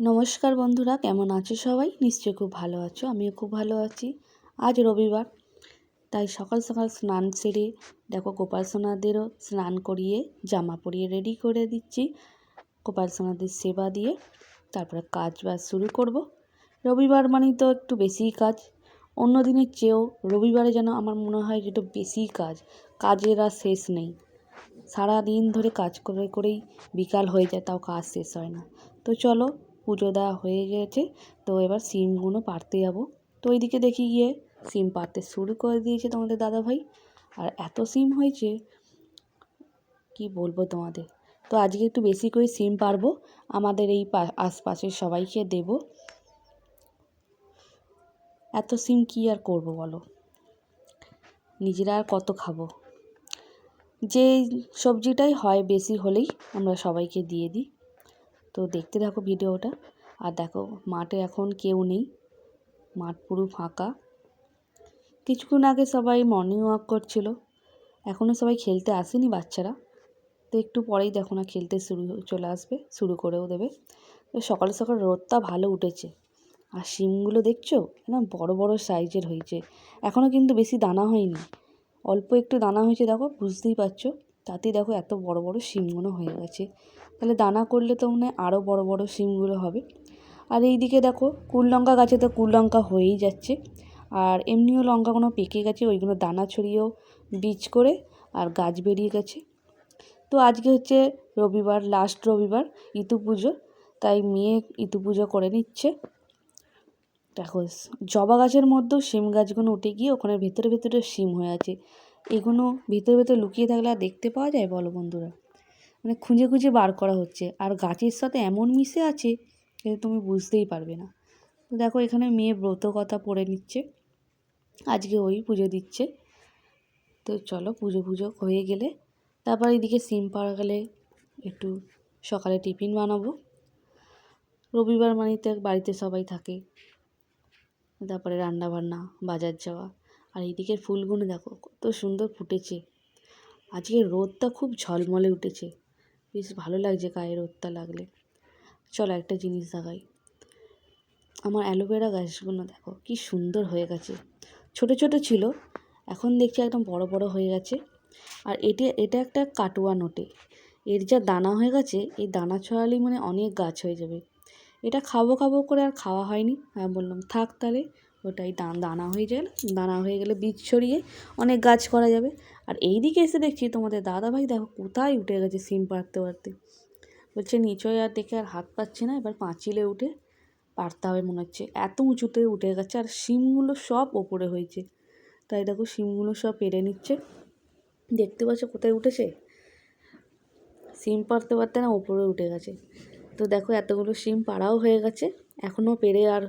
নমস্কার বন্ধুরা, কেমন আছো সবাই? নিশ্চয়ই খুব ভালো আছো। আমিও খুব ভালো আছি। আজ রবিবার, তাই সকাল সকাল স্নান সেরে দেখো গোপাল সোনাদেরও স্নান করিয়ে জামা পরিয়ে রেডি করে দিচ্ছি। গোপাল সোনাদের সেবা দিয়ে তারপরে কাজ বাজ শুরু করব। রবিবার মানেই তো একটু বেশিই কাজ, অন্য দিনের চেয়েও রবিবারে যেন আমার মনে হয় একটু বেশিই কাজ। কাজের আর শেষ নেই, সারা দিন ধরে কাজ করে করেই বিকাল হয়ে যায়, তাও কাজ শেষ হয় না। তো চলো, পুজো দেওয়া হয়ে গেছে, তো এবার সিমগুলো পাড়তে যাবো। তো ওইদিকে দেখি গিয়ে সিম পাড়তে শুরু করে দিয়েছে তোমাদের দাদাভাই। আর এত সিম হয়েছে কি বলবো তোমাদের। তো আজকে একটু বেশি করে সিম পারবো, আমাদের এই আশপাশের সবাইকে দেব। এত সিম কি আর করব বলো, নিজেরা আর কত খাবো। যে সবজিটাই হয় বেশি হলেই আমরা সবাইকে দিয়ে দিই। তো দেখতে থাকো ভিডিওটা। আর দেখো মাঠে এখন কেউ নেই, মাঠ পুরো ফাঁকা। কিছুক্ষণ আগে সবাই মর্নিং ওয়াক করছিল, এখনও সবাই খেলতে আসেনি বাচ্চারা। তো একটু পরেই দেখো না খেলতে চলে আসবে, শুরু করেও দেবে। তো সকাল সকাল রোদটা ভালো উঠেছে। আর শিমগুলো দেখছো না, বড় বড় সাইজের হয়েছে। এখনও কিন্তু বেশি দানা হয়নি, অল্প একটু দানা হয়েছে, দেখো বুঝতেই পারছো। তাতেই দেখো এত বড় বড় শিমগুলো হয়ে গেছে। তাহলে দানা করলে তো মনে হয় আরও বড় বড় শিমগুলো হবে। আর এইদিকে দেখো কুল লঙ্কা গাছে তো কুল লঙ্কা হয়েই যাচ্ছে। আর এমনিও লঙ্কাগুলো পেকে গেছে, ওইগুলো দানা ছড়িয়েও বীজ করে আর গাছ বেরিয়ে গেছে। তো আজকে হচ্ছে রবিবার, লাস্ট রবিবার ইতু পুজো, তাই মেয়ে ইতু পুজো করে নিচ্ছে। দেখো জবা গাছের মধ্যেও শিম গাছগুলো উঠে গিয়ে ওখানে ভেতরে ভেতরে শিম হয়ে আছে। এগুলো ভেতরে ভেতরে লুকিয়ে থাকলে আর দেখতে পাওয়া যায় বলো বন্ধুরা? মানে খুঁজে খুঁজে বার করা হচ্ছে, আর গাছের সাথে এমন মিশে আছে যে তুমি বুঝতেই পারবে না। তো দেখো এখানে মেয়ে ব্রত কথা পড়ে নিচ্ছে, আজকে ওই পুজো দিচ্ছে। তো চলো পুজো হয়ে গেলে তারপর এদিকে সিম পাড়া গেলে একটু সকালে টিফিন বানাবো। রবিবার মানে তো বাড়িতে সবাই থাকে, তারপরে রান্না বান্না, বাজার যাওয়া। আর এইদিকের ফুলগুলো দেখো কত সুন্দর ফুটেছে। আজকে রোদটা খুব ঝলমলে উঠেছে, বেশ ভালো লাগছে গায়ে রোদটা লাগলে। চলো একটা জিনিস দেখাই, আমার অ্যালোভেরা গাছগুলো দেখো কি সুন্দর হয়ে গেছে। ছোট ছোট ছিল, এখন দেখছি একদম বড় বড় হয়ে গেছে। আর এটা একটা কাটুয়া নোটে, এর যা দানা হয়ে গেছে, এই দানা ছড়ালেই মানে অনেক গাছ হয়ে যাবে। এটা খাবো খাবো করে আর খাওয়া হয়নি, আমি বললাম থাক তাহলে ওটাই দানা হয়ে যায়, দানা হয়ে গেলে বীজ ছড়িয়ে অনেক গাছ করা যাবে। আর এই দিকে এসে দেখছি তোমাদের দাদাভাই দেখো কোথায় উঠে গেছে সিম পাড়তে পারতে। বলছে নিচয় আর দেখে আর হাত পাচ্ছে না, এবার পাঁচিলে উঠে পারতে হবে মনে হচ্ছে, এত উঁচুতে উঠে গেছে। আর শিমগুলো সব ওপরে হয়েছে, তাই দেখো শিমগুলো সব পেরে নিচ্ছে। দেখতে পাচ্ছ কোথায় উঠেছে, শিম পারতে পারতে না ওপরে উঠে গেছে। তো দেখো এতগুলো শিম পাড়াও হয়ে গেছে, এখনও পেরে আর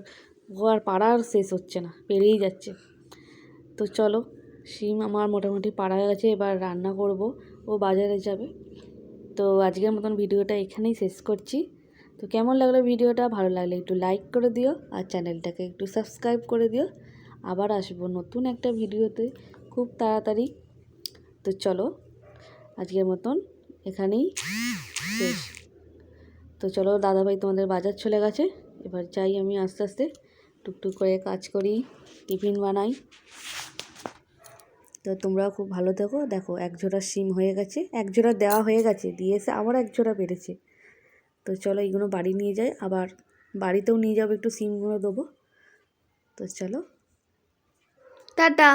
পাড়া আর শেষ হচ্ছে না, পেরেই যাচ্ছে। তো চলো শিম আমার মোটামুটি পাড়া হয়ে গেছে, এবার রান্না করব, ও বাজারে যাবে। তো আজকের মতন ভিডিওটা এখানেই শেষ করছি। তো কেমন লাগলো ভিডিওটা? ভালো লাগলে একটু লাইক করে দিও, আর চ্যানেলটাকে একটু সাবস্ক্রাইব করে দিও। আবার আসবো নতুন একটা ভিডিওতে খুব তাড়াতাড়ি। তো চলো আজকের মতন এখানেই শেষ। তো চলো দাদাভাই তোমাদের বাজার চলে গেছে, এবার যাই আমি আস্তে আস্তে টুকটুক করে কাজ করি, টিফিন বানাই। তো তোমরাও খুব ভালো থেকো। দেখো এক জোড়া শিম হয়ে গেছে, এক জোড়া দেওয়া হয়ে গেছে, দিয়ে এসে আবার এক জোড়া বেড়েছে। তো চলো এইগুলো বাড়ি নিয়ে যাই, আবার বাড়িতেও নিয়ে যাবো, একটু শিমগুলো দেবো। তো চলো টাটা।